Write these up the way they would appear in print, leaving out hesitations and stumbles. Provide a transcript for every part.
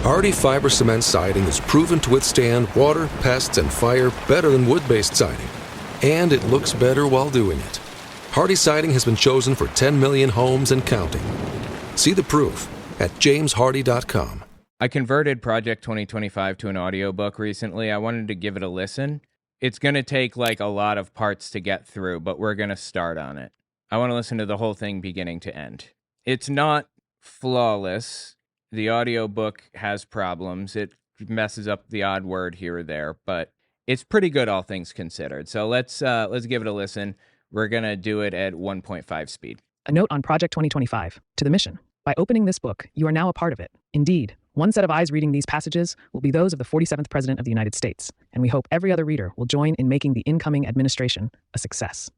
Hardy fiber cement siding is proven to withstand water, pests, and fire better than wood-based siding. And it looks better while doing it. Hardy siding has been chosen for 10 million homes and counting. See the proof at jameshardy.com. I converted Project 2025 to an audiobook recently. I wanted to give it a listen. It's going to take like a lot of parts to get through, but we're going to start on it. I want to listen to the whole thing beginning to end. It's not flawless. The audiobook has problems. It messes up the odd word here or there, but it's pretty good, all things considered. So let's give it a listen. We're going to do it at 1.5 speed. A note on Project 2025. To the mission. By opening this book, you are now a part of it. Indeed, one set of eyes reading these passages will be those of the 47th President of the United States, and we hope every other reader will join in making the incoming administration a success.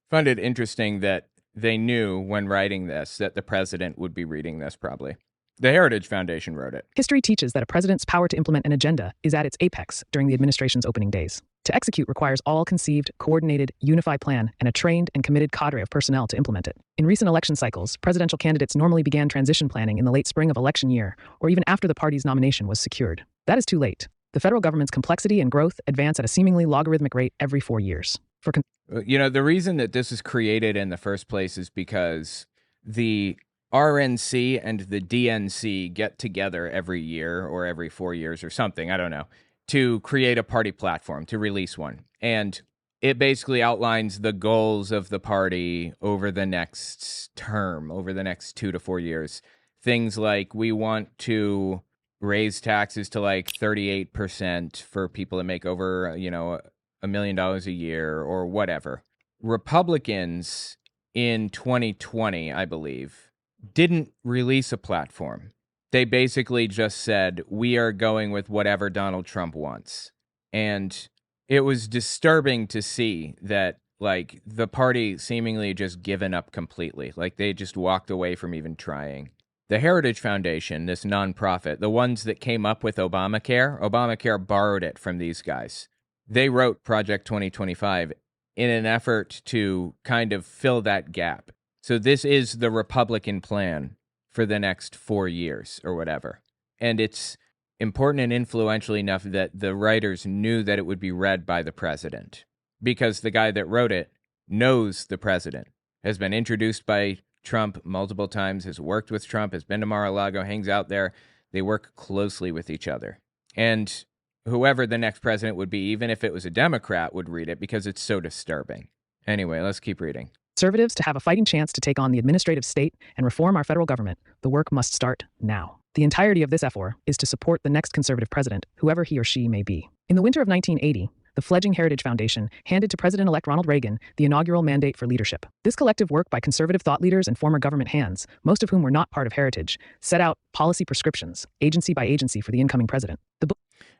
I find it interesting that they knew when writing this that the president would be reading this probably. The Heritage Foundation wrote it. History teaches that a president's power to implement an agenda is at its apex during the administration's opening days. To execute requires all conceived, coordinated, unified plan and a trained and committed cadre of personnel to implement it. In recent election cycles, presidential candidates normally began transition planning in the late spring of election year, or even after the party's nomination was secured. That is too late. The federal government's complexity and growth advance at a seemingly logarithmic rate every 4 years. The reason that this was created in the first place is because the RNC and the DNC get together every year or every 4 years or something, I don't know, to create a party platform, to release one. And it basically outlines the goals of the party over the next term, over the next 2 to 4 years. Things like we want to raise taxes to like 38% for people that make over, $1 million a year or whatever. Republicans in 2020, I believe, didn't release a platform. They basically just said, we are going with whatever Donald Trump wants. And it was disturbing to see that, like, the party seemingly just given up completely. Like, they just walked away from even trying. The Heritage Foundation, this nonprofit, the ones that came up with Obamacare borrowed it from these guys. They wrote Project 2025 in an effort to kind of fill that gap. So this is the Republican plan for the next 4 years or whatever. And it's important and influential enough that the writers knew that it would be read by the president, because the guy that wrote it knows the president, has been introduced by Trump multiple times, has worked with Trump, has been to Mar-a-Lago, hangs out there. They work closely with each other. And whoever the next president would be, even if it was a Democrat, would read it because it's so disturbing. Anyway, let's keep reading. Conservatives to have a fighting chance to take on the administrative state and reform our federal government, the work must start now. The entirety of this effort is to support the next conservative president, whoever he or she may be. In the winter of 1980, the fledgling Heritage Foundation handed to President-elect Ronald Reagan the inaugural mandate for leadership. This collective work by conservative thought leaders and former government hands, most of whom were not part of Heritage, set out policy prescriptions, agency by agency, for the incoming president. The book.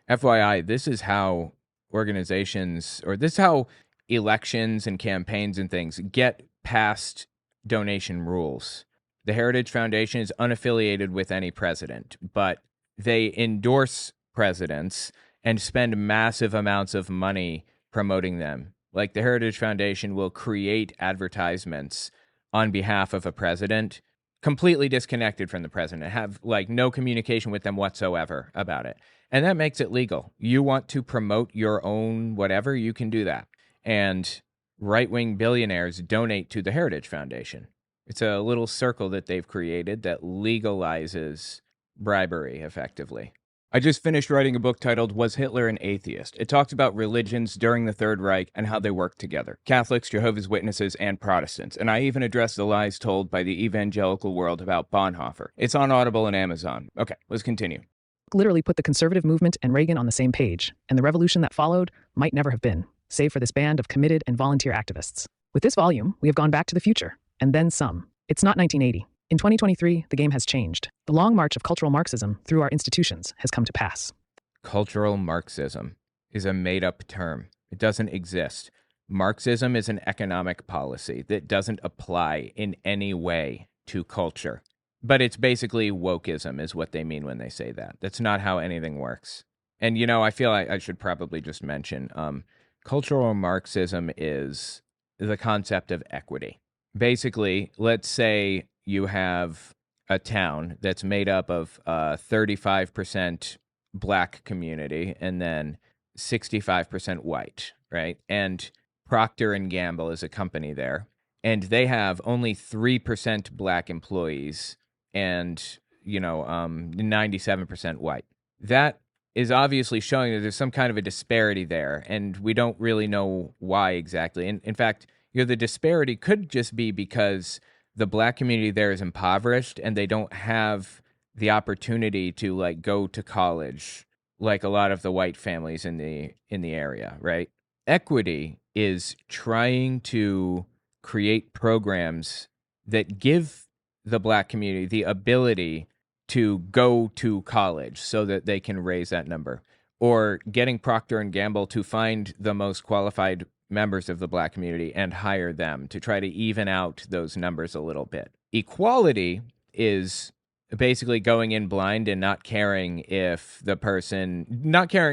FYI, this is how organizations, or this is how elections and campaigns and things get past donation rules. The Heritage Foundation is unaffiliated with any president, but they endorse presidents and spend massive amounts of money promoting them. Like, the Heritage Foundation will create advertisements on behalf of a president, completely disconnected from the president, have like no communication with them whatsoever about it. And that makes it legal. You want to promote your own whatever, you can do that. And right-wing billionaires donate to the Heritage Foundation. It's a little circle that they've created that legalizes bribery, effectively. I just finished writing a book titled Was Hitler an Atheist? It talks about religions during the Third Reich and how they work together. Catholics, Jehovah's Witnesses, and Protestants. And I even address the lies told by the evangelical world about Bonhoeffer. It's on Audible and Amazon. Okay, let's continue. Literally put the conservative movement and Reagan on the same page, and the revolution that followed might never have been, save for this band of committed and volunteer activists. With this volume, we have gone back to the future, and then some. It's not 1980. In 2023, the game has changed. The long march of cultural Marxism through our institutions has come to pass. Cultural Marxism is a made-up term. It doesn't exist. Marxism is an economic policy that doesn't apply in any way to culture. But it's basically wokeism is what they mean when they say that. That's not how anything works. And, I feel I should probably just mention, cultural Marxism is the concept of equity. Basically, let's say you have a town that's made up of 35% black community and then 65% white, right? And Procter and Gamble is a company there, and they have only 3% black employees and 97% white. That is obviously showing that there's some kind of a disparity there, and we don't really know why exactly. And in fact, the disparity could just be because the black community there is impoverished and they don't have the opportunity to like go to college like a lot of the white families in the area, right? Equity is trying to create programs that give the black community the ability to go to college so that they can raise that number, or getting Procter and Gamble to find the most qualified members of the black community and hire them to try to even out those numbers a little bit. Equality is basically going in blind and not caring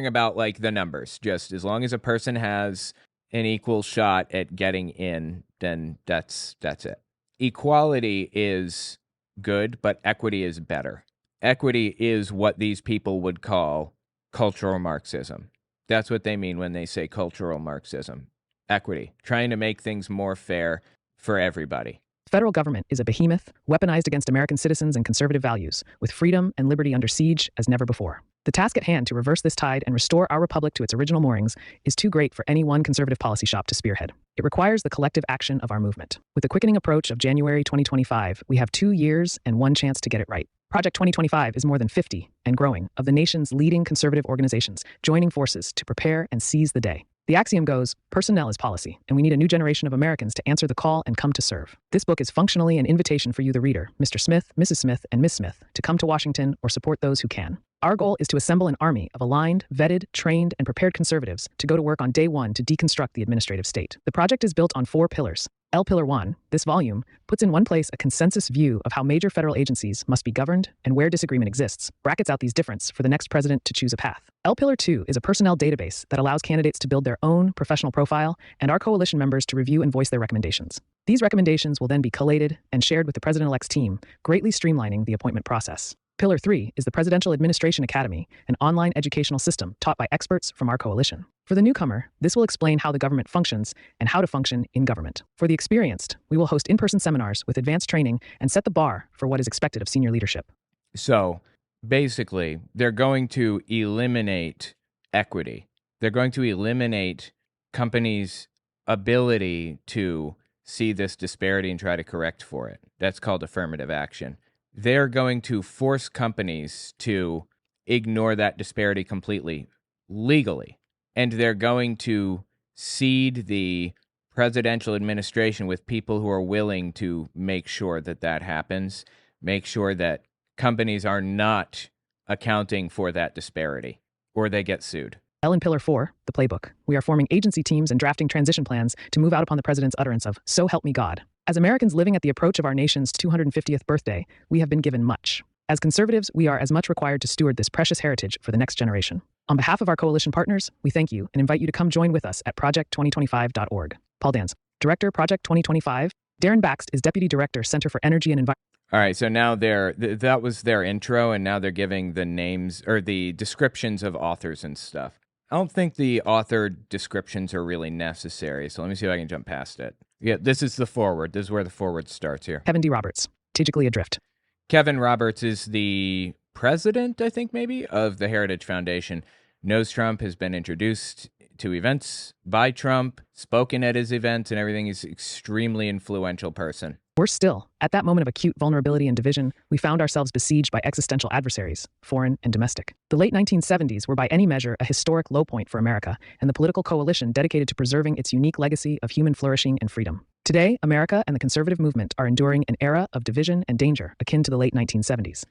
about like the numbers. Just as long as a person has an equal shot at getting in, then that's it. Equality is good, but equity is better. Equity is what these people would call cultural Marxism. That's what they mean when they say cultural Marxism. Equity, trying to make things more fair for everybody. The federal government is a behemoth, weaponized against American citizens and conservative values, with freedom and liberty under siege as never before. The task at hand to reverse this tide and restore our republic to its original moorings is too great for any one conservative policy shop to spearhead. It requires the collective action of our movement. With the quickening approach of January 2025, we have 2 years and one chance to get it right. Project 2025 is more than 50, and growing, of the nation's leading conservative organizations joining forces to prepare and seize the day. The axiom goes, personnel is policy, and we need a new generation of Americans to answer the call and come to serve. This book is functionally an invitation for you, the reader, Mr. Smith, Mrs. Smith, and Miss Smith, to come to Washington or support those who can. Our goal is to assemble an army of aligned, vetted, trained, and prepared conservatives to go to work on day one to deconstruct the administrative state. The project is built on 4 pillars. L Pillar 1, this volume, puts in one place a consensus view of how major federal agencies must be governed and where disagreement exists, brackets out these differences for the next president to choose a path. L Pillar 2 is a personnel database that allows candidates to build their own professional profile and our coalition members to review and voice their recommendations. These recommendations will then be collated and shared with the president-elect's team, greatly streamlining the appointment process. Pillar 3 is the Presidential Administration Academy, an online educational system taught by experts from our coalition. For the newcomer, this will explain how the government functions and how to function in government. For the experienced, we will host in-person seminars with advanced training and set the bar for what is expected of senior leadership. So, basically, they're going to eliminate equity. They're going to eliminate companies' ability to see this disparity and try to correct for it. That's called affirmative action. They're going to force companies to ignore that disparity completely, legally. And they're going to seed the presidential administration with people who are willing to make sure that that happens, make sure that companies are not accounting for that disparity, or they get sued. L in Pillar 4, the playbook. We are forming agency teams and drafting transition plans to move out upon the president's utterance of, "So help me God." As Americans living at the approach of our nation's 250th birthday, we have been given much. As conservatives, we are as much required to steward this precious heritage for the next generation. On behalf of our coalition partners, we thank you and invite you to come join with us at project2025.org. Paul Dans, Director, Project 2025. Darren Baxt is Deputy Director, Center for Energy and Environment. All right, so now that was their intro, and now they're giving the names or the descriptions of authors and stuff. I don't think the author descriptions are really necessary, so let me see if I can jump past it. Yeah, this is the forward. This is where the forward starts here. Kevin D. Roberts, Strategically Adrift. Kevin Roberts is the president, I think, maybe, of the Heritage Foundation. Knows Trump, has been introduced to events by Trump, spoken at his events and everything. He's an extremely influential person. Worse still, at that moment of acute vulnerability and division, we found ourselves besieged by existential adversaries, foreign and domestic. The late 1970s were by any measure a historic low point for America and the political coalition dedicated to preserving its unique legacy of human flourishing and freedom. Today, America and the conservative movement are enduring an era of division and danger akin to the late 1970s.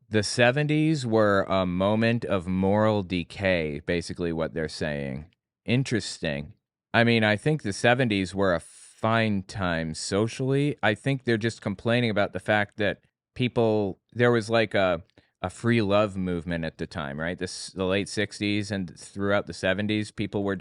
The 70s were a moment of moral decay, basically what they're saying. Interesting. I mean, I think the 70s were a fine time socially. I think they're just complaining about the fact that there was like a free love movement at the time, right? The late 60s and throughout the 70s, people were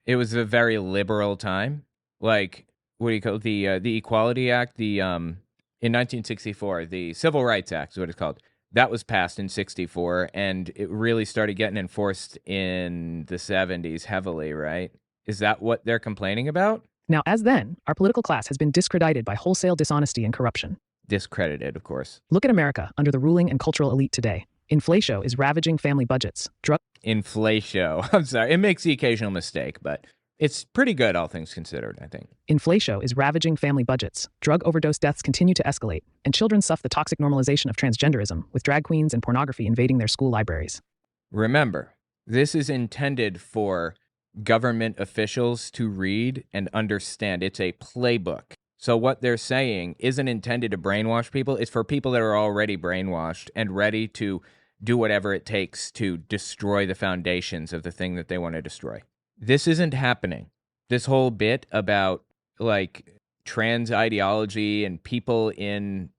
it was a very liberal time. Like, what do you call it? The Equality Act, the in 1964. The Civil Rights Act is what it's called. That was passed in 64, and it really started getting enforced in the 70s heavily, right? Is that what they're complaining about? Now, as then, our political class has been discredited by wholesale dishonesty and corruption. Discredited, of course. Look at America under the ruling and cultural elite today. Inflatio is ravaging family budgets. Inflatio. I'm sorry. It makes the occasional mistake, but it's pretty good, all things considered, I think. Inflatio is ravaging family budgets. Drug overdose deaths continue to escalate, and children suffer the toxic normalization of transgenderism, with drag queens and pornography invading their school libraries. Remember, this is intended for government officials to read and understand. It's a playbook. So what they're saying isn't intended to brainwash people. It's for people that are already brainwashed and ready to do whatever it takes to destroy the foundations of the thing that they want to destroy. This isn't happening. This whole bit about like trans ideology and people in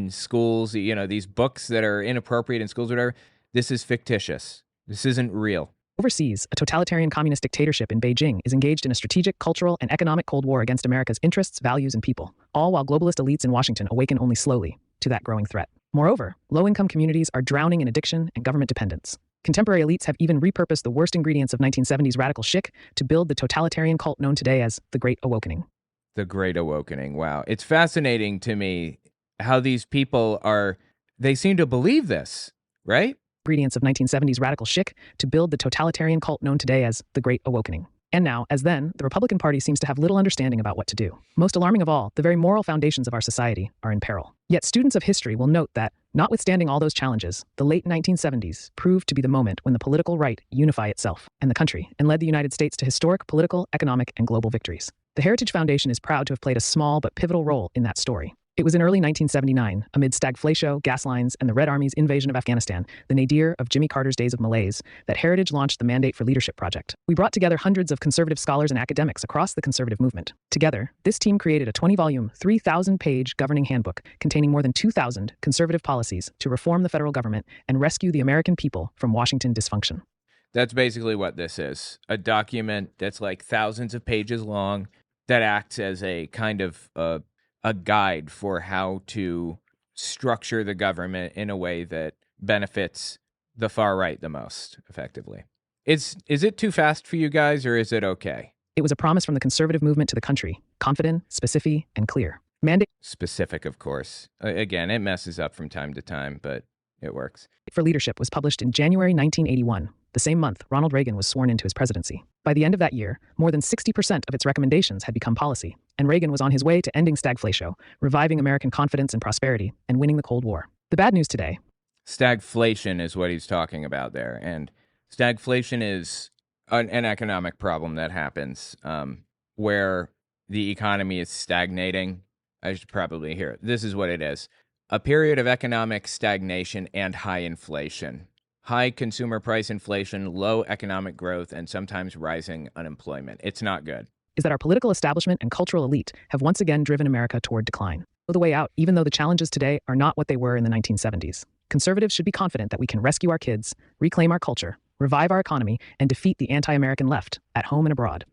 schools, you know, these books that are inappropriate in schools or whatever, this is fictitious. This isn't real. Overseas, a totalitarian communist dictatorship in Beijing is engaged in a strategic, cultural, and economic Cold War against America's interests, values, and people, all while globalist elites in Washington awaken only slowly to that growing threat. Moreover, low-income communities are drowning in addiction and government dependence. Contemporary elites have even repurposed the worst ingredients of 1970s radical chic to build the totalitarian cult known today as the Great Awakening. The Great Awakening, wow. It's fascinating to me how these people they seem to believe this, right? Ingredients of 1970s radical chic to build the totalitarian cult known today as the Great Awakening. And now, as then, the Republican Party seems to have little understanding about what to do. Most alarming of all, the very moral foundations of our society are in peril. Yet students of history will note that, notwithstanding all those challenges, the late 1970s proved to be the moment when the political right unified itself and the country and led the United States to historic political, economic, and global victories. The Heritage Foundation is proud to have played a small but pivotal role in that story. It was in early 1979, amid stagflation, gas lines, and the Red Army's invasion of Afghanistan, the nadir of Jimmy Carter's days of malaise, that Heritage launched the Mandate for Leadership project. We brought together hundreds of conservative scholars and academics across the conservative movement. Together, this team created a 20-volume, 3,000-page governing handbook containing more than 2,000 conservative policies to reform the federal government and rescue the American people from Washington dysfunction. That's basically what this is. A document that's like thousands of pages long that acts as a kind of a guide for how to structure the government in a way that benefits the far right the most effectively. Is it too fast for you guys, or is it okay? It was a promise from the conservative movement to the country, confident, specific, and clear. Mandate Specific, of course. Again, it messes up from time to time, but it works. for Leadership was published in January 1981. The same month, Ronald Reagan was sworn into his presidency. By the end of that year, more than 60% of its recommendations had become policy, and Reagan was on his way to ending stagflation, reviving American confidence and prosperity, and winning the Cold War. The bad news today. Stagflation is what he's talking about there, and stagflation is an economic problem that happens where the economy is stagnating. I should probably hear it. This is what it is. A period of economic stagnation and high inflation. High consumer price inflation, low economic growth, and sometimes rising unemployment. It's not good. Is that our political establishment and cultural elite have once again driven America toward decline. The way out, even though the challenges today are not what they were in the 1970s. Conservatives should be confident that we can rescue our kids, reclaim our culture, revive our economy, and defeat the anti-American left, at home and abroad.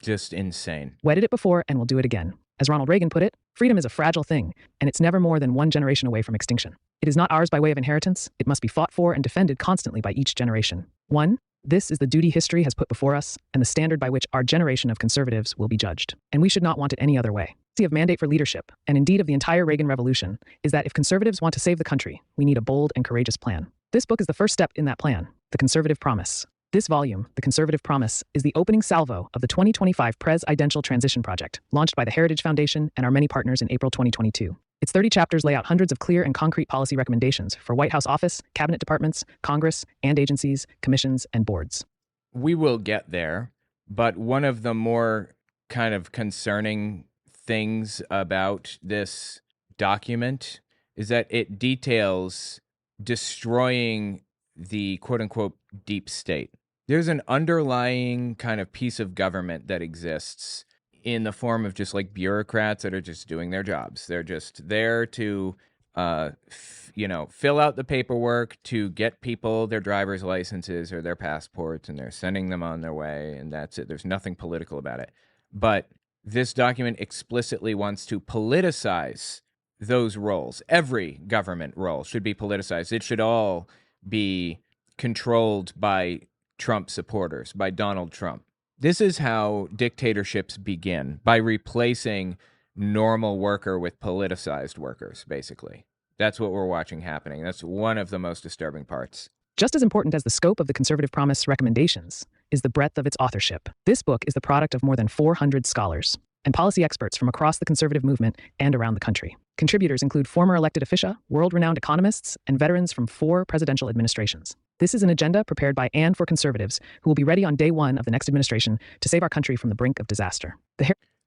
Just insane. We did it before and we'll do it again. As Ronald Reagan put it, freedom is a fragile thing, and it's never more than one generation away from extinction. It is not ours by way of inheritance. It must be fought for and defended constantly by each generation. 1. This is the duty history has put before us and the standard by which our generation of conservatives will be judged. And we should not want it any other way. The of Mandate for Leadership, and indeed of the entire Reagan Revolution, is that if conservatives want to save the country, we need a bold and courageous plan. This book is the first step in that plan, The Conservative Promise. This volume, The Conservative Promise, is the opening salvo of the 2025 Presidential Transition Project, launched by the Heritage Foundation and our many partners in April 2022. Its 30 chapters lay out hundreds of clear and concrete policy recommendations for White House office, cabinet departments, Congress, and agencies, commissions, and boards. We will get there, but one of the more kind of concerning things about this document is that it details destroying the quote-unquote deep state. There's an underlying kind of piece of government that exists in the form of just like bureaucrats that are just doing their jobs. They're just there to, fill out the paperwork, to get people their driver's licenses or their passports, and they're sending them on their way, and that's it. There's nothing political about it. But this document explicitly wants to politicize those roles. Every government role should be politicized. It should all be controlled by Trump supporters, by Donald Trump. This is how dictatorships begin, by replacing normal worker with politicized workers, basically. That's what we're watching happening. That's one of the most disturbing parts. Just as important as the scope of the Conservative Promise recommendations is the breadth of its authorship. This book is the product of more than 400 scholars and policy experts from across the conservative movement and around the country. Contributors include former elected officials, world-renowned economists, and veterans from 4 presidential administrations. This is an agenda prepared by and for conservatives who will be ready on day 1 of the next administration to save our country from the brink of disaster.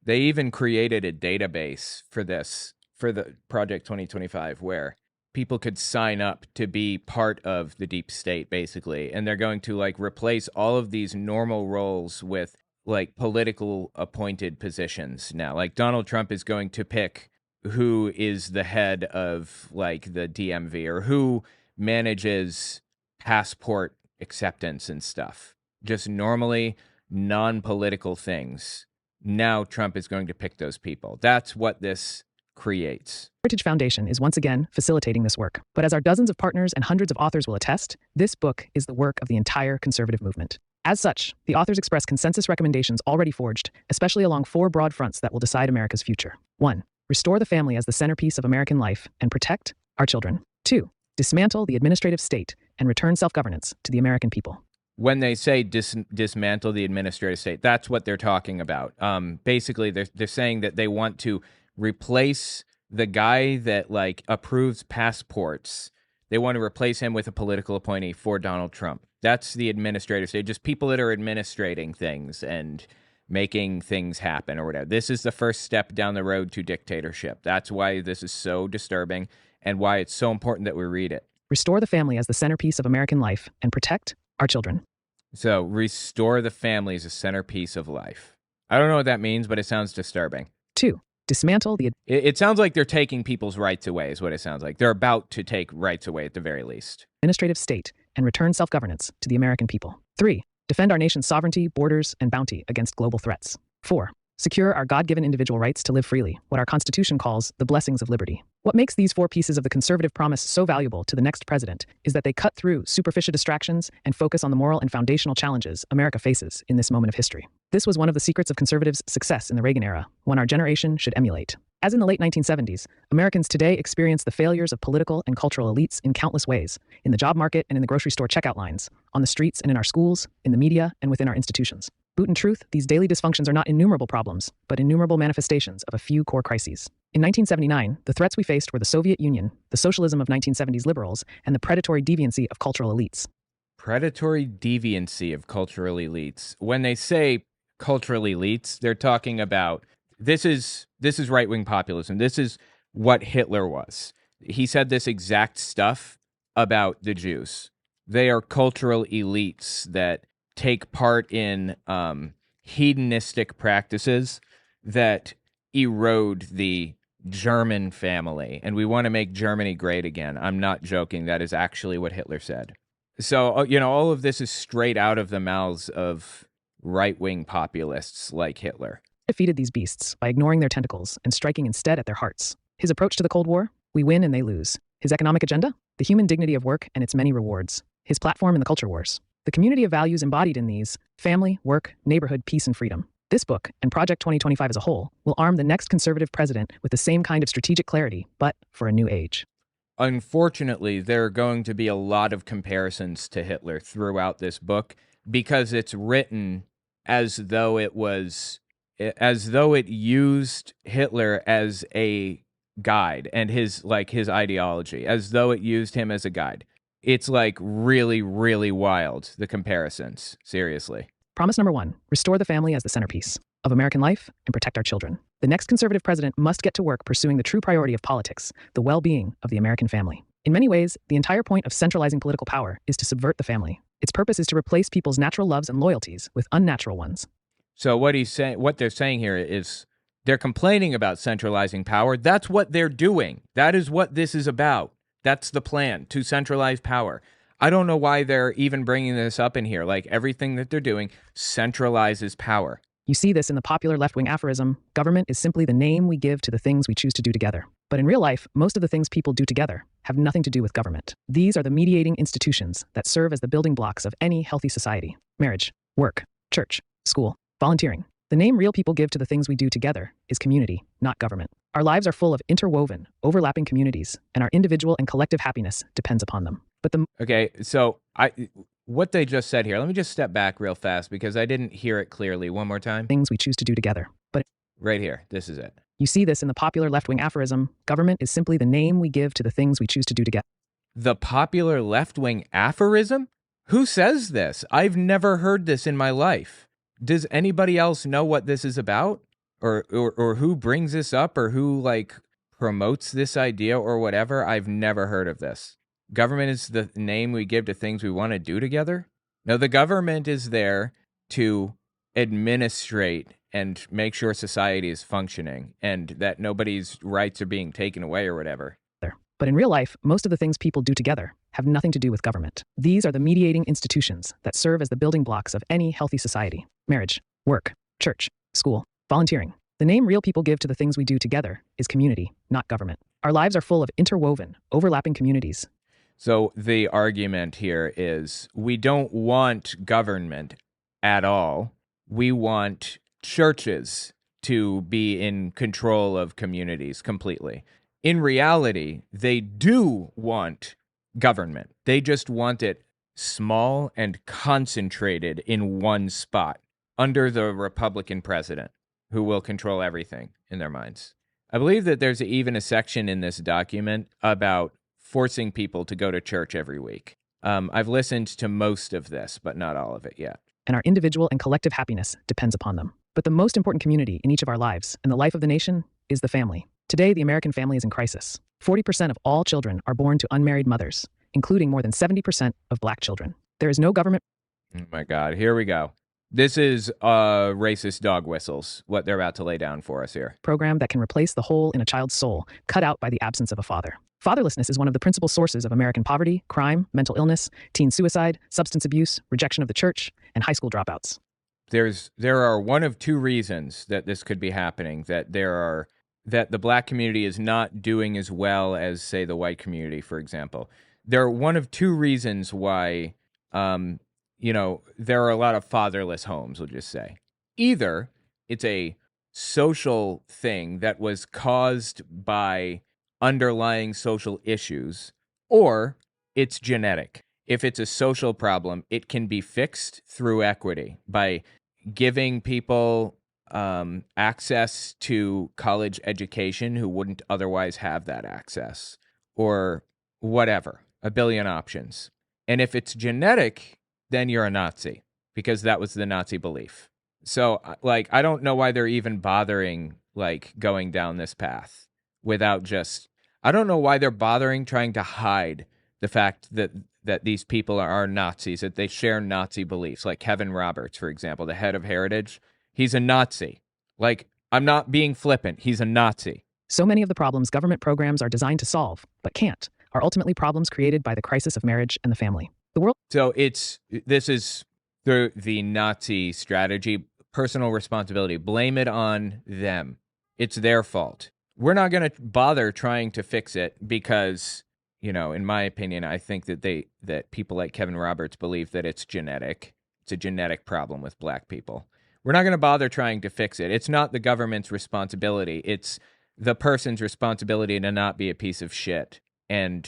They even created a database for this, for the Project 2025, where people could sign up to be part of the deep state, basically. And they're going to like replace all of these normal roles with like political appointed positions now. Like Donald Trump is going to pick who is the head of like the DMV or who manages passport acceptance and stuff. Just normally non-political things. Now Trump is going to pick those people. That's what this creates. Heritage Foundation is once again facilitating this work. But as our dozens of partners and hundreds of authors will attest, this book is the work of the entire conservative movement. As such, the authors express consensus recommendations already forged, especially along 4 broad fronts that will decide America's future. 1. Restore the family as the centerpiece of American life and protect our children. 2. Dismantle the administrative state and return self-governance to the American people. When they say dismantle the administrative state, that's what they're talking about. Basically, they're saying that they want to replace the guy that like approves passports. They want to replace him with a political appointee for Donald Trump. That's the administrative state, just people that are administrating things and making things happen or whatever. This is the first step down the road to dictatorship. That's why this is so disturbing and why it's so important that we read it. Restore the family as the centerpiece of American life and protect our children. So, restore the family as a centerpiece of life. I don't know what that means, but it sounds disturbing. 2. Dismantle the... It sounds like they're taking people's rights away, is what it sounds like. They're about to take rights away at the very least. Administrative state and return self-governance to the American people. 3. Defend our nation's sovereignty, borders, and bounty against global threats. 4. Secure our God-given individual rights to live freely, what our Constitution calls the blessings of liberty. What makes these 4 pieces of the conservative promise so valuable to the next president is that they cut through superficial distractions and focus on the moral and foundational challenges America faces in this moment of history. This was one of the secrets of conservatives' success in the Reagan era, one our generation should emulate. As in the late 1970s, Americans today experience the failures of political and cultural elites in countless ways, in the job market and in the grocery store checkout lines, on the streets and in our schools, in the media and within our institutions. Boot in truth, these daily dysfunctions are not innumerable problems, but innumerable manifestations of a few core crises. In 1979, the threats we faced were the Soviet Union, the socialism of 1970s liberals, and the predatory deviancy of cultural elites. Predatory deviancy of cultural elites. When they say cultural elites, they're talking about this is right-wing populism. This is what Hitler was. He said this exact stuff about the Jews. They are cultural elites that take part in hedonistic practices that erode the German family. And we want to make Germany great again. I'm not joking. That is actually what Hitler said. So, all of this is straight out of the mouths of right-wing populists like Hitler. Defeated these beasts by ignoring their tentacles and striking instead at their hearts. His approach to the Cold War? We win and they lose. His economic agenda? The human dignity of work and its many rewards. His platform in the culture wars. The community of values embodied in these: family, work, neighborhood, peace, and freedom. This book, and Project 2025 as a whole, will arm the next conservative president with the same kind of strategic clarity, but for a new age. Unfortunately, there are going to be a lot of comparisons to Hitler throughout this book because it's written as though it used Hitler as a guide and his ideology, as though it used him as a guide. It's like really, really wild, the comparisons, seriously. Promise number 1, restore the family as the centerpiece of American life and protect our children. The next conservative president must get to work pursuing the true priority of politics, the well-being of the American family. In many ways, the entire point of centralizing political power is to subvert the family. Its purpose is to replace people's natural loves and loyalties with unnatural ones. So what they're saying here is they're complaining about centralizing power. That's what they're doing. That is what this is about. That's the plan, to centralize power. I don't know why they're even bringing this up in here. Like, everything that they're doing centralizes power. You see this in the popular left-wing aphorism, government is simply the name we give to the things we choose to do together. But in real life, most of the things people do together have nothing to do with government. These are the mediating institutions that serve as the building blocks of any healthy society. Marriage, work, church, school, volunteering. The name real people give to the things we do together is community, not government. Our lives are full of interwoven, overlapping communities, and our individual and collective happiness depends upon them. Okay, so what they just said here, let me just step back real fast because I didn't hear it clearly. One more time. Things we choose to do together. But right here, this is it. You see this in the popular left-wing aphorism, government is simply the name we give to the things we choose to do together. The popular left-wing aphorism? Who says this? I've never heard this in my life. Does anybody else know what this is about? Or who brings this up or who promotes this idea or whatever? I've never heard of this. Government is the name we give to things we want to do together? No, the government is there to administrate and make sure society is functioning and that nobody's rights are being taken away or whatever. But in real life, most of the things people do together have nothing to do with government. These are the mediating institutions that serve as the building blocks of any healthy society. Marriage, work, church, school, volunteering. The name real people give to the things we do together is community, not government. Our lives are full of interwoven, overlapping communities. So the argument here is we don't want government at all. We want churches to be in control of communities completely. In reality, they do want government. They just want it small and concentrated in one spot under the Republican president who will control everything in their minds. I believe that there's even a section in this document about forcing people to go to church every week. I've listened to most of this, but not all of it yet. And our individual and collective happiness depends upon them. But the most important community in each of our lives and the life of the nation is the family. Today, the American family is in crisis. 40% of all children are born to unmarried mothers, including more than 70% of black children. There is no government. Oh my God, here we go. This is racist dog whistles, what they're about to lay down for us here. Program that can replace the hole in a child's soul, cut out by the absence of a father. Fatherlessness is one of the principal sources of American poverty, crime, mental illness, teen suicide, substance abuse, rejection of the church, and high school dropouts. There are one of two reasons that this could be happening, that the black community is not doing as well as, say, the white community, for example. There are one of two reasons why, there are a lot of fatherless homes, we'll just say. Either it's a social thing that was caused by underlying social issues, or it's genetic. If it's a social problem, it can be fixed through equity by giving people access to college education who wouldn't otherwise have that access, or whatever, a billion options. And if it's genetic, then you're a Nazi, because that was the Nazi belief. So, I don't know why they're even bothering, going down this path without I don't know why they're bothering trying to hide the fact that these people are Nazis, that they share Nazi beliefs, like Kevin Roberts, for example, the head of Heritage. He's a Nazi. I'm not being flippant. He's a Nazi. So many of the problems government programs are designed to solve, but can't, are ultimately problems created by the crisis of marriage and the family. So this is the Nazi strategy, personal responsibility. Blame it on them. It's their fault. We're not going to bother trying to fix it because, in my opinion, I think that people like Kevin Roberts believe that it's genetic. It's a genetic problem with black people. We're not going to bother trying to fix it. It's not the government's responsibility. It's the person's responsibility to not be a piece of shit and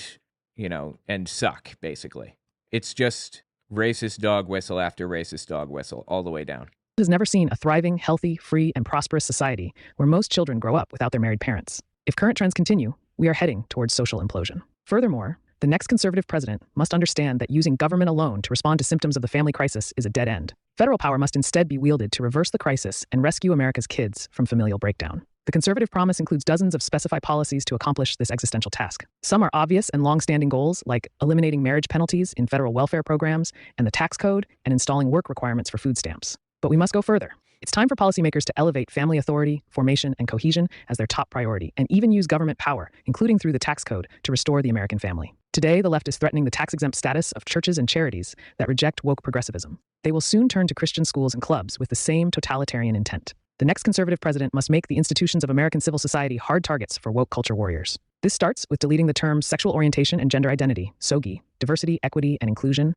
suck, basically. It's just racist dog whistle after racist dog whistle all the way down. Has never seen a thriving, healthy, free, and prosperous society where most children grow up without their married parents. If current trends continue, we are heading towards social implosion. Furthermore, the next conservative president must understand that using government alone to respond to symptoms of the family crisis is a dead end. Federal power must instead be wielded to reverse the crisis and rescue America's kids from familial breakdown. The conservative promise includes dozens of specified policies to accomplish this existential task. Some are obvious and long-standing goals, like eliminating marriage penalties in federal welfare programs and the tax code and installing work requirements for food stamps. But we must go further. It's time for policymakers to elevate family authority, formation, and cohesion as their top priority, and even use government power, including through the tax code, to restore the American family. Today, the left is threatening the tax-exempt status of churches and charities that reject woke progressivism. They will soon turn to Christian schools and clubs with the same totalitarian intent. The next conservative president must make the institutions of American civil society hard targets for woke culture warriors. This starts with deleting the terms sexual orientation and gender identity, SOGI, diversity, equity, and inclusion,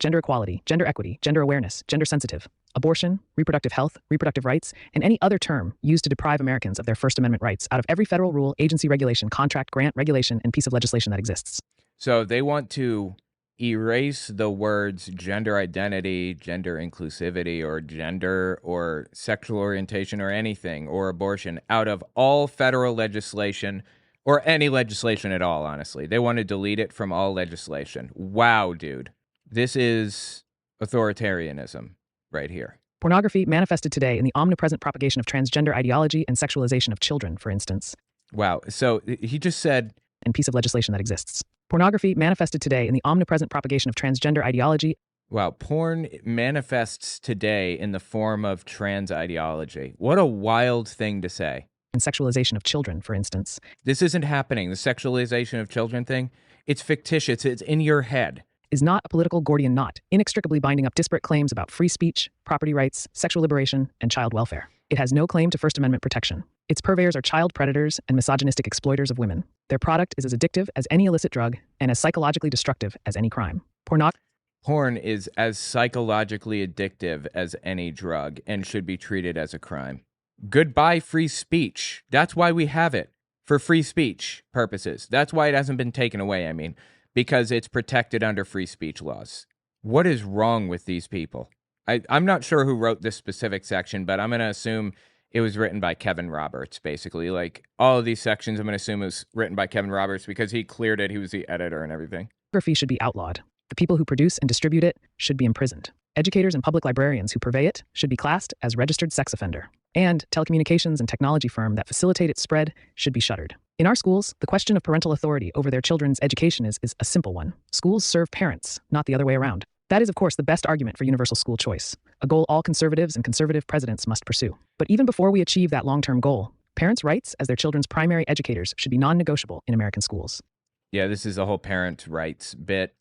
gender equality, gender equity, gender awareness, gender sensitive, abortion, reproductive health, reproductive rights, and any other term used to deprive Americans of their First Amendment rights out of every federal rule, agency regulation, contract, grant, regulation, and piece of legislation that exists. So they want to erase the words gender identity, gender inclusivity, or gender or sexual orientation or anything, or abortion out of all federal legislation or any legislation at all, honestly. They want to delete it from all legislation. Wow, dude. This is authoritarianism right here. Pornography manifested today in the omnipresent propagation of transgender ideology and sexualization of children, for instance. Wow. So he just said, and piece of legislation that exists. Pornography manifested today in the omnipresent propagation of transgender ideology. Wow, porn manifests today in the form of trans ideology. What a wild thing to say. And sexualization of children, for instance. This isn't happening. The sexualization of children thing, it's fictitious. It's in your head. Is not a political Gordian knot, inextricably binding up disparate claims about free speech, property rights, sexual liberation, and child welfare. It has no claim to First Amendment protection. Its purveyors are child predators and misogynistic exploiters of women. Their product is as addictive as any illicit drug and as psychologically destructive as any crime. Porn is as psychologically addictive as any drug and should be treated as a crime. Goodbye free speech. That's why we have it, for free speech purposes. That's why it hasn't been taken away, because it's protected under free speech laws. What is wrong with these people? I'm not sure who wrote this specific section, but I'm going to assume it was written by Kevin Roberts, basically. Like, all of these sections, I'm going to assume it was written by Kevin Roberts because he cleared it. He was the editor and everything. Pornography should be outlawed. The people who produce and distribute it should be imprisoned. Educators and public librarians who purvey it should be classed as registered sex offender. And telecommunications and technology firm that facilitate its spread should be shuttered. In our schools, the question of parental authority over their children's education is a simple one. Schools serve parents, not the other way around. That is, of course, the best argument for universal school choice, a goal all conservatives and conservative presidents must pursue. But even before we achieve that long-term goal, parents' rights as their children's primary educators should be non-negotiable in American schools. Yeah, this is a whole parents' rights bit.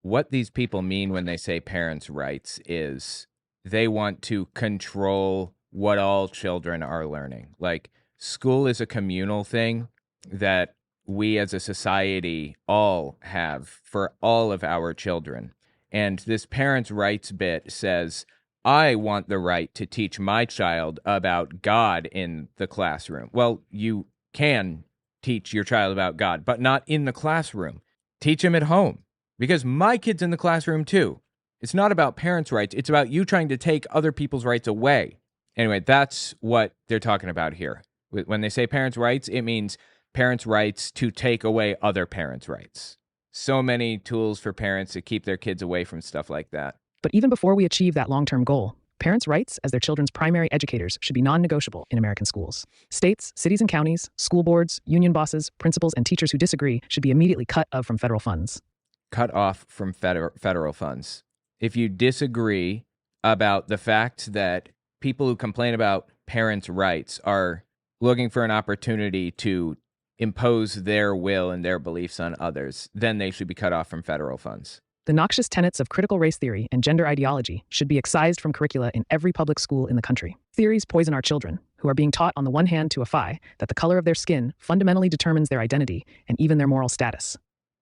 What these people mean when they say parents' rights is they want to control what all children are learning. Like, school is a communal thing that we as a society all have for all of our children. And this parents' rights bit says, I want the right to teach my child about God in the classroom. Well, you can teach your child about God, but not in the classroom. Teach him at home, because my kid's in the classroom too. It's not about parents' rights. It's about you trying to take other people's rights away. Anyway, that's what they're talking about here. When they say parents' rights, it means parents' rights to take away other parents' rights. So many tools for parents to keep their kids away from stuff like that. But even before we achieve that long-term goal, parents' rights as their children's primary educators should be non-negotiable in American schools. States, cities and counties, school boards, union bosses, principals, and teachers who disagree should be immediately cut off from federal funds. Cut off from federal funds. If you disagree about the fact that people who complain about parents' rights are looking for an opportunity to impose their will and their beliefs on others, then they should be cut off from federal funds. The noxious tenets of critical race theory and gender ideology should be excised from curricula in every public school in the country. Theories poison our children, who are being taught on the one hand to affirm that the color of their skin fundamentally determines their identity and even their moral status.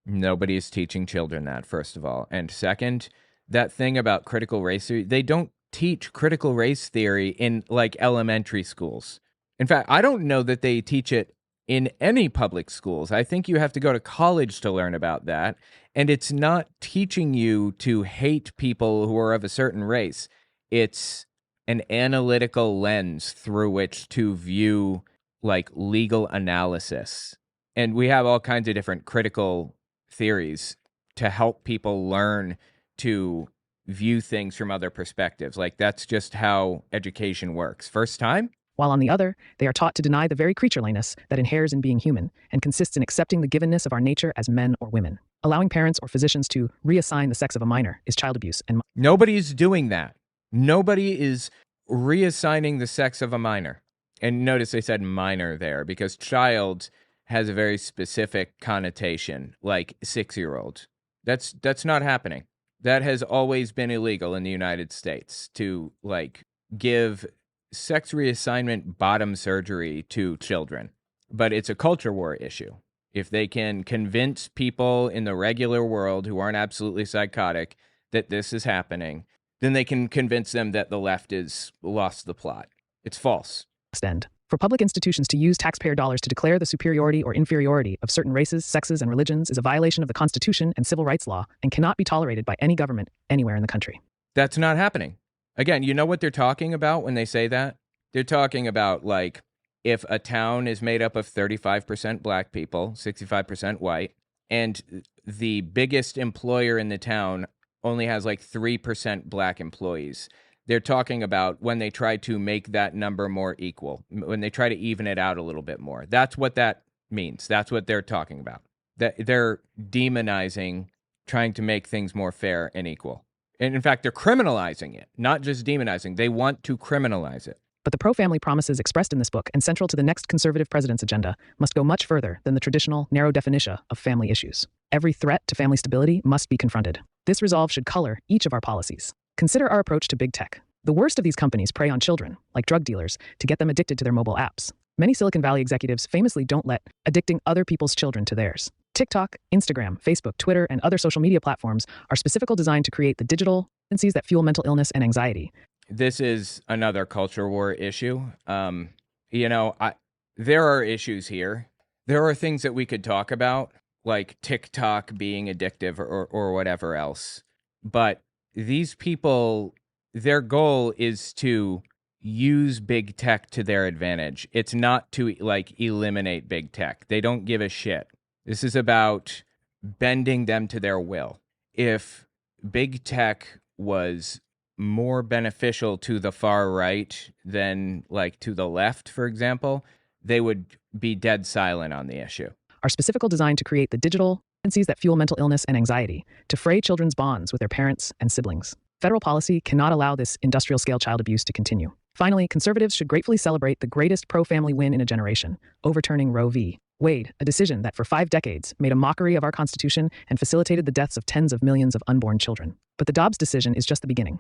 Nobody is teaching children that, first of all. And second, that thing about critical race theory, they don't teach critical race theory in, like, elementary schools. In fact, I don't know that they teach it in any public schools. I think you have to go to college to learn about that. And it's not teaching you to hate people who are of a certain race. It's an analytical lens through which to view, like, legal analysis. And we have all kinds of different critical theories to help people learn to view things from other perspectives. Like, that's just how education works. First time? While on the other, they are taught to deny the very creatureliness that inheres in being human and consists in accepting the givenness of our nature as men or women. Allowing parents or physicians to reassign the sex of a minor is child abuse. And nobody's doing that. Nobody is reassigning the sex of a minor. And notice they said minor there, because child has a very specific connotation, like 6-year-old. That's not happening. That has always been illegal in the United States to like give sex reassignment bottom surgery to children. But it's a culture war issue. If they can convince people in the regular world who aren't absolutely psychotic that this is happening, then they can convince them that the left is lost the plot. It's false. End. For public institutions to use taxpayer dollars to declare the superiority or inferiority of certain races, sexes, and religions is a violation of the Constitution and civil rights law and cannot be tolerated by any government anywhere in the country. That's not happening. Again, you know what they're talking about when they say that? They're talking about, like, if a town is made up of 35% black people, 65% white, and the biggest employer in the town only has like 3% black employees. They're talking about when they try to make that number more equal, when they try to even it out a little bit more. That's what that means. That's what they're talking about. That they're demonizing, trying to make things more fair and equal. And in fact, they're criminalizing it, not just demonizing. They want to criminalize it. But the pro-family promises expressed in this book and central to the next conservative president's agenda must go much further than the traditional narrow definition of family issues. Every threat to family stability must be confronted. This resolve should color each of our policies. Consider our approach to big tech. The worst of these companies prey on children, like drug dealers, to get them addicted to their mobile apps. Many Silicon Valley executives famously don't let addicting other people's children to theirs. TikTok, Instagram, Facebook, Twitter, and other social media platforms are specifically designed to create the digital tendencies that fuel mental illness and anxiety. This is another culture war issue. There are issues here. There are things that we could talk about, like TikTok being addictive or whatever else. But these people, their goal is to use big tech to their advantage. It's not to like eliminate big tech. They don't give a shit. This is about bending them to their will. If big tech was more beneficial to the far right than like to the left, for example, they would be dead silent on the issue. Are specifically designed to create the digital tendencies that fuel mental illness and anxiety, to fray children's bonds with their parents and siblings. Federal policy cannot allow this industrial-scale child abuse to continue. Finally, conservatives should gratefully celebrate the greatest pro-family win in a generation, overturning Roe v. Wade, a decision that for 5 decades made a mockery of our Constitution and facilitated the deaths of tens of millions of unborn children. But the Dobbs decision is just the beginning.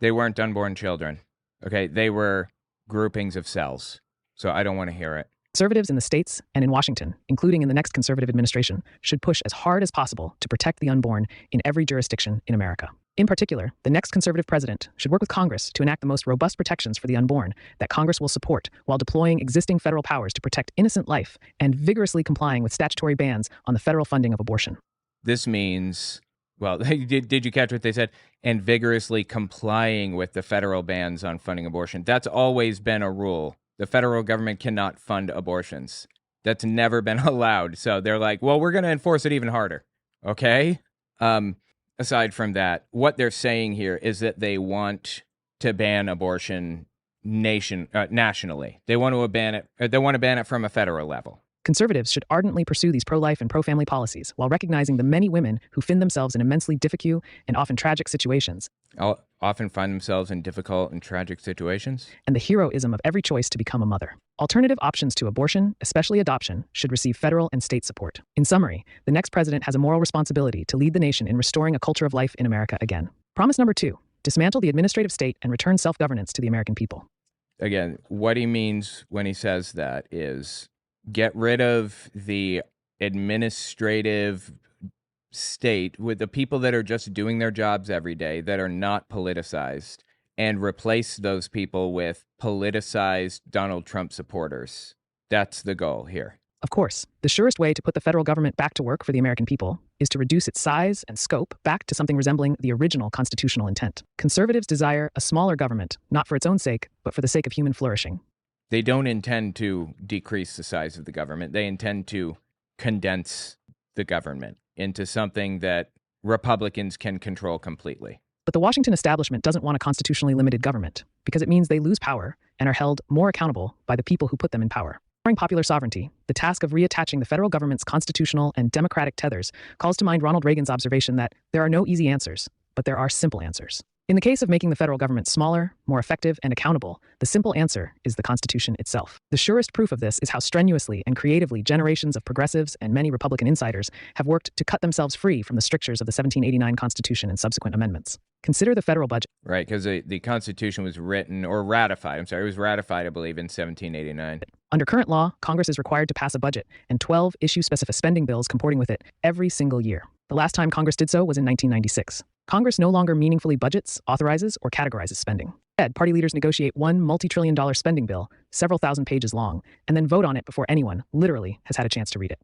They weren't unborn children, okay? They were groupings of cells, so I don't want to hear it. Conservatives in the states and in Washington, including in the next conservative administration, should push as hard as possible to protect the unborn in every jurisdiction in America. In particular, the next conservative president should work with Congress to enact the most robust protections for the unborn that Congress will support while deploying existing federal powers to protect innocent life and vigorously complying with statutory bans on the federal funding of abortion. This means, well, did you catch what they said? And vigorously complying with the federal bans on funding abortion. That's always been a rule. The federal government cannot fund abortions. That's never been allowed. So they're like, well, we're going to enforce it even harder. Okay? Aside from that, what they're saying here is that they want to ban abortion nationally. They want to ban it. They want to ban it from a federal level. Conservatives should ardently pursue these pro-life and pro-family policies while recognizing the many women who find themselves in immensely difficult and often tragic situations. Often find themselves in difficult and tragic situations. And the heroism of every choice to become a mother. Alternative options to abortion, especially adoption, should receive federal and state support. In summary, the next president has a moral responsibility to lead the nation in restoring a culture of life in America again. Promise number 2, dismantle the administrative state and return self-governance to the American people. Again, what he means when he says that is get rid of the administrative state with the people that are just doing their jobs every day that are not politicized and replace those people with politicized Donald Trump supporters. That's the goal here. Of course, the surest way to put the federal government back to work for the American people is to reduce its size and scope back to something resembling the original constitutional intent. Conservatives desire a smaller government, not for its own sake, but for the sake of human flourishing. They don't intend to decrease the size of the government. They intend to condense the government into something that Republicans can control completely. But the Washington establishment doesn't want a constitutionally limited government because it means they lose power and are held more accountable by the people who put them in power. Restoring popular sovereignty, the task of reattaching the federal government's constitutional and democratic tethers calls to mind Ronald Reagan's observation that there are no easy answers, but there are simple answers. In the case of making the federal government smaller, more effective, and accountable, the simple answer is the Constitution itself. The surest proof of this is how strenuously and creatively generations of progressives and many Republican insiders have worked to cut themselves free from the strictures of the 1789 Constitution and subsequent amendments. Consider the federal budget. Right, because the Constitution was written, or ratified, it was ratified, I believe, in 1789. Under current law, Congress is required to pass a budget and 12 issue-specific spending bills comporting with it every single year. The last time Congress did so was in 1996. Congress no longer meaningfully budgets, authorizes, or categorizes spending. Instead, party leaders negotiate one multi-trillion-dollar spending bill, several thousand pages long, and then vote on it before anyone, literally, has had a chance to read it.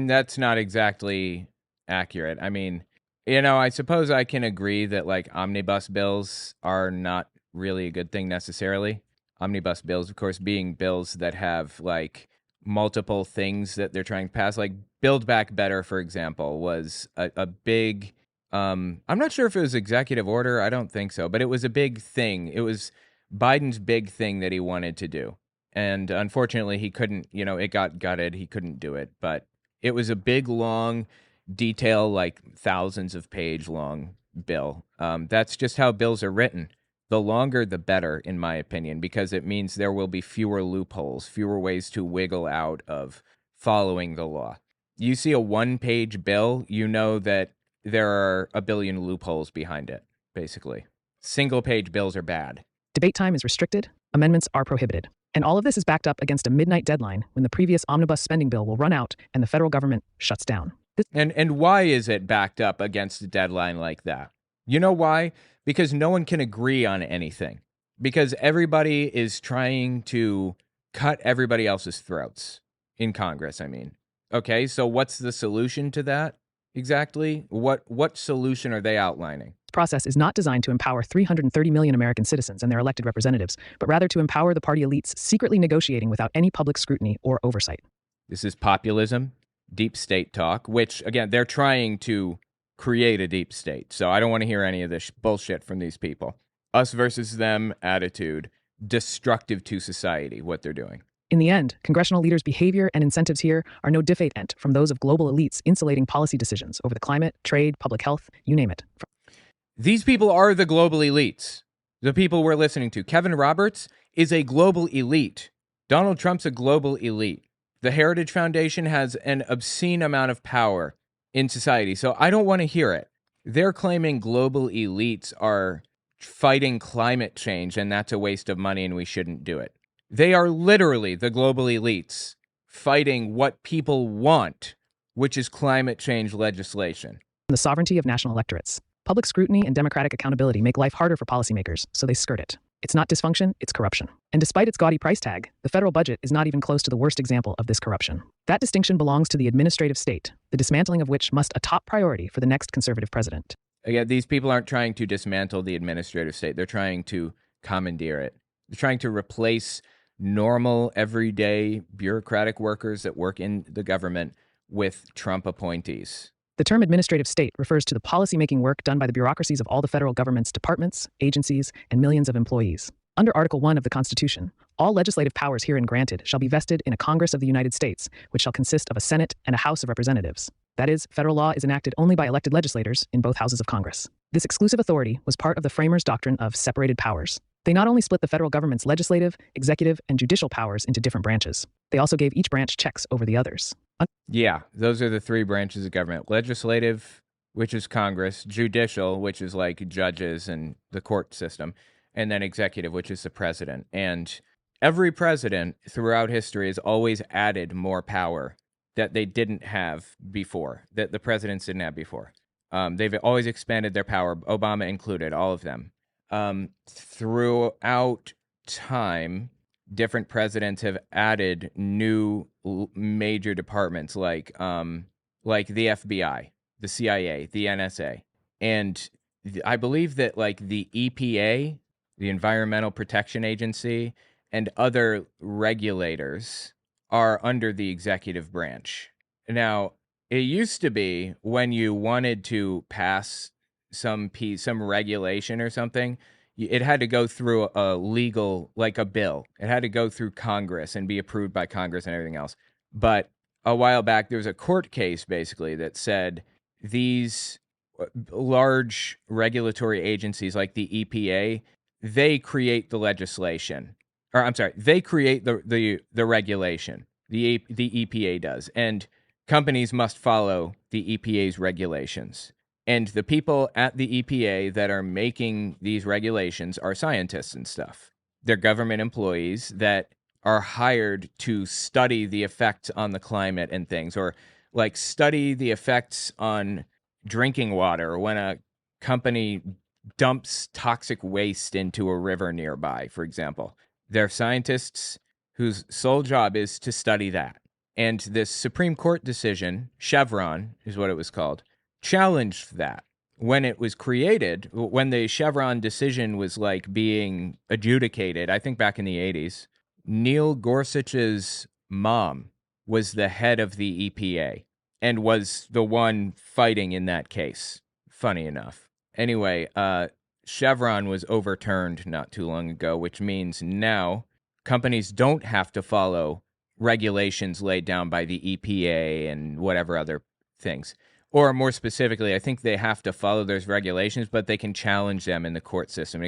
That's not exactly accurate. I mean, I suppose I can agree that, like, omnibus bills are not really a good thing necessarily. Omnibus bills, of course, being bills that have, like, multiple things that they're trying to pass. Like, Build Back Better, for example, was a big... I'm not sure if it was executive order. I don't think so, but it was a big thing. It was Biden's big thing that he wanted to do. And unfortunately, he couldn't, it got gutted. He couldn't do it, but it was a big, long, detail, like thousands of page long bill. That's just how bills are written. The longer, the better, in my opinion, because it means there will be fewer loopholes, fewer ways to wiggle out of following the law. You see a one-page bill, you know that there are a billion loopholes behind it, basically. Single-page bills are bad. Debate time is restricted, amendments are prohibited. And all of this is backed up against a midnight deadline when the previous omnibus spending bill will run out and the federal government shuts down. And why is it backed up against a deadline like that? You know why? Because no one can agree on anything. Because everybody is trying to cut everybody else's throats in Congress, I mean. Okay, so what's the solution to that? Exactly. What solution are they outlining? This process is not designed to empower 330 million American citizens and their elected representatives, but rather to empower the party elites secretly negotiating without any public scrutiny or oversight. This is populism, deep state talk, which, again, they're trying to create a deep state. So I don't want to hear any of this bullshit from these people. Us versus them attitude, destructive to society, what they're doing. In the end, congressional leaders' behavior and incentives here are no different from those of global elites insulating policy decisions over the climate, trade, public health, you name it. These people are the global elites, the people we're listening to. Kevin Roberts is a global elite. Donald Trump's a global elite. The Heritage Foundation has an obscene amount of power in society, so I don't want to hear it. They're claiming global elites are fighting climate change, and that's a waste of money and we shouldn't do it. They are literally the global elites fighting what people want, which is climate change legislation. The sovereignty of national electorates. Public scrutiny and democratic accountability make life harder for policymakers, so they skirt it. It's not dysfunction, it's corruption. And despite its gaudy price tag, the federal budget is not even close to the worst example of this corruption. That distinction belongs to the administrative state, the dismantling of which must a top priority for the next conservative president. Again, these people aren't trying to dismantle the administrative state. They're trying to commandeer it. They're trying to replace normal, everyday bureaucratic workers that work in the government with Trump appointees. The term administrative state refers to the policymaking work done by the bureaucracies of all the federal government's departments, agencies, and millions of employees. Under Article 1 of the Constitution, all legislative powers herein granted shall be vested in a Congress of the United States, which shall consist of a Senate and a House of Representatives. That is, federal law is enacted only by elected legislators in both houses of Congress. This exclusive authority was part of the framers' doctrine of separated powers. They not only split the federal government's legislative, executive, and judicial powers into different branches, they also gave each branch checks over the others. Yeah, those are the three branches of government. Legislative, which is Congress, judicial, which is like judges and the court system, and then executive, which is the president. And every president throughout history has always added more power that they didn't have before, that the presidents didn't have before. They've always expanded their power, Obama included, all of them. Throughout time, different presidents have added new major departments like the FBI, the CIA, the NSA. And I believe that like the EPA, the Environmental Protection Agency, and other regulators are under the executive branch. Now, it used to be when you wanted to pass some regulation or something, it had to go through a legal, like a bill. It had to go through Congress and be approved by Congress and everything else. But a while back, there was a court case basically that said these large regulatory agencies like the EPA, they create the legislation. Or I'm sorry, they create the regulation. The EPA does. And companies must follow the EPA's regulations. And the people at the EPA that are making these regulations are scientists and stuff. They're government employees that are hired to study the effects on the climate and things, or like study the effects on drinking water when a company dumps toxic waste into a river nearby, for example. They're scientists whose sole job is to study that. And this Supreme Court decision, Chevron is what it was called, challenged that. When it was created, when the Chevron decision was like being adjudicated, I think back in the 80s, Neil Gorsuch's mom was the head of the EPA and was the one fighting in that case, funny enough. Anyway, Chevron was overturned not too long ago, which means now companies don't have to follow regulations laid down by the EPA and whatever other things. Or more specifically, I think they have to follow those regulations, but they can challenge them in the court system.